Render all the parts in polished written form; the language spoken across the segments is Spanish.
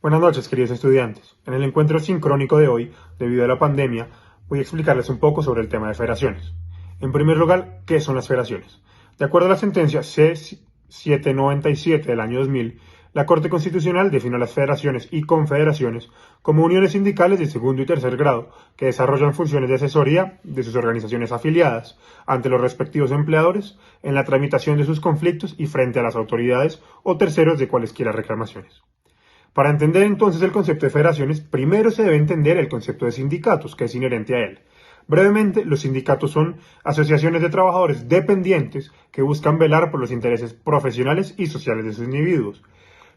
Buenas noches, queridos estudiantes. En el encuentro sincrónico de hoy, debido a la pandemia, voy a explicarles un poco sobre el tema de federaciones. En primer lugar, ¿qué son las federaciones? De acuerdo a la sentencia C-797 del año 2000, la Corte Constitucional definió las federaciones y confederaciones como uniones sindicales de segundo y tercer grado que desarrollan funciones de asesoría de sus organizaciones afiliadas ante los respectivos empleadores en la tramitación de sus conflictos y frente a las autoridades o terceros de cualesquiera reclamaciones. Para entender entonces el concepto de federaciones, primero se debe entender el concepto de sindicatos, que es inherente a él. Brevemente, los sindicatos son asociaciones de trabajadores dependientes que buscan velar por los intereses profesionales y sociales de sus individuos.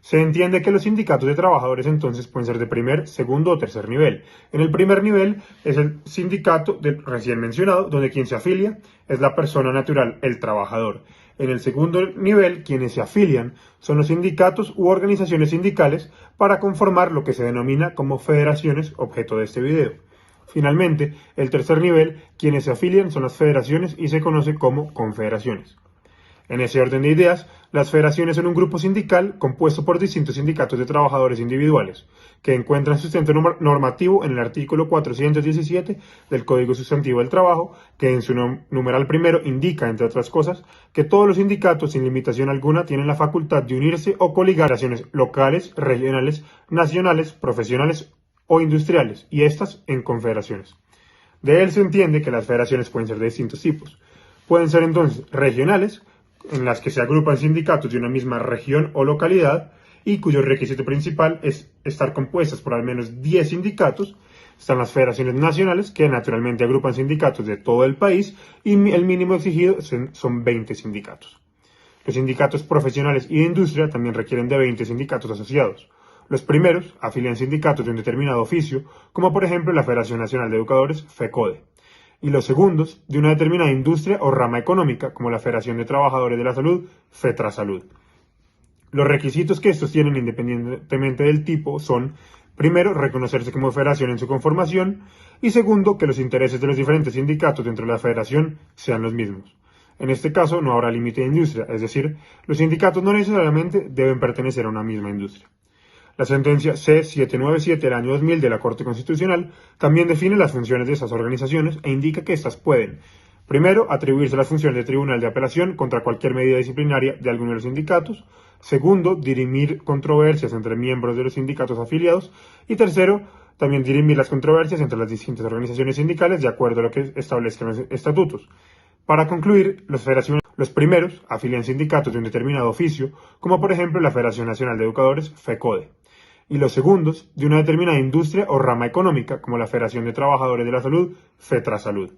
Se entiende que los sindicatos de trabajadores entonces pueden ser de primer, segundo o tercer nivel. En el primer nivel es el sindicato recién mencionado, donde quien se afilia es la persona natural, el trabajador. En el segundo nivel, quienes se afilian son los sindicatos u organizaciones sindicales para conformar lo que se denomina como federaciones, objeto de este video. Finalmente, el tercer nivel, quienes se afilian son las federaciones y se conoce como confederaciones. En ese orden de ideas, las federaciones son un grupo sindical compuesto por distintos sindicatos de trabajadores individuales, que encuentran sustento normativo en el artículo 417 del Código Sustantivo del Trabajo, que en su numeral primero indica, entre otras cosas, que todos los sindicatos, sin limitación alguna, tienen la facultad de unirse o coligar a federaciones locales, regionales, nacionales, profesionales o industriales, y estas en confederaciones. De él se entiende que las federaciones pueden ser de distintos tipos. Pueden ser entonces regionales, en las que se agrupan sindicatos de una misma región o localidad y cuyo requisito principal es estar compuestas por al menos 10 sindicatos. Están las federaciones nacionales, que naturalmente agrupan sindicatos de todo el país y el mínimo exigido son 20 sindicatos. Los sindicatos profesionales y de industria también requieren de 20 sindicatos asociados. Los primeros afilian sindicatos de un determinado oficio, como por ejemplo la Federación Nacional de Educadores, FECODE, y los segundos de una determinada industria o rama económica, como la Federación de Trabajadores de la Salud, FETRASALUD. Los requisitos que estos tienen, independientemente del tipo, son, primero, reconocerse como federación en su conformación, y segundo, que los intereses de los diferentes sindicatos dentro de la federación sean los mismos. En este caso, no habrá límite de industria, es decir, los sindicatos no necesariamente deben pertenecer a una misma industria. La sentencia C-797 del año 2000 de la Corte Constitucional también define las funciones de esas organizaciones e indica que éstas pueden, primero, atribuirse las funciones de tribunal de apelación contra cualquier medida disciplinaria de alguno de los sindicatos; segundo, dirimir controversias entre miembros de los sindicatos afiliados; y tercero, también dirimir las controversias entre las distintas organizaciones sindicales de acuerdo a lo que establezcan los estatutos. Para concluir, los primeros afilian sindicatos de un determinado oficio, como por ejemplo la Federación Nacional de Educadores, FECODE, y los segundos de una determinada industria o rama económica, como la Federación de Trabajadores de la Salud, FETRASALUD.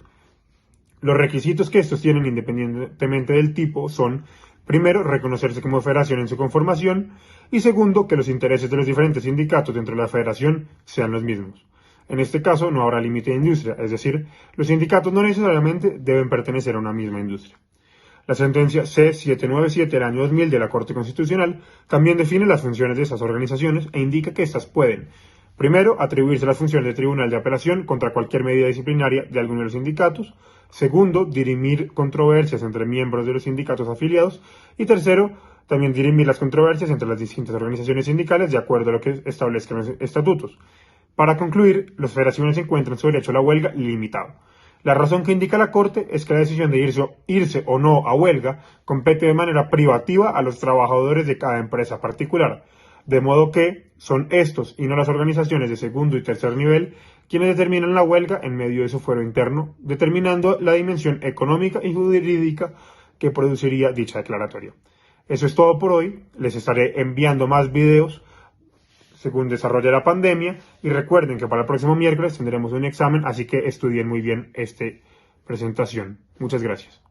Los requisitos que estos tienen, independientemente del tipo, son, primero, reconocerse como federación en su conformación, y segundo, que los intereses de los diferentes sindicatos dentro de la federación sean los mismos. En este caso, no habrá límite de industria, es decir, los sindicatos no necesariamente deben pertenecer a una misma industria. La sentencia C-797 del año 2000 de la Corte Constitucional también define las funciones de esas organizaciones e indica que éstas pueden, primero, atribuirse las funciones de tribunal de apelación contra cualquier medida disciplinaria de alguno de los sindicatos; segundo, dirimir controversias entre miembros de los sindicatos afiliados; y tercero, también dirimir las controversias entre las distintas organizaciones sindicales de acuerdo a lo que establezcan los estatutos. Para concluir, las federaciones encuentran su derecho a la huelga limitado. La razón que indica la Corte es que la decisión de irse o no a huelga compete de manera privativa a los trabajadores de cada empresa particular, de modo que son estos y no las organizaciones de segundo y tercer nivel quienes determinan la huelga en medio de su fuero interno, determinando la dimensión económica y jurídica que produciría dicha declaratoria. Eso es todo por hoy. Les estaré enviando más videos según desarrolle la pandemia, y recuerden que para el próximo miércoles tendremos un examen, así que estudien muy bien esta presentación. Muchas gracias.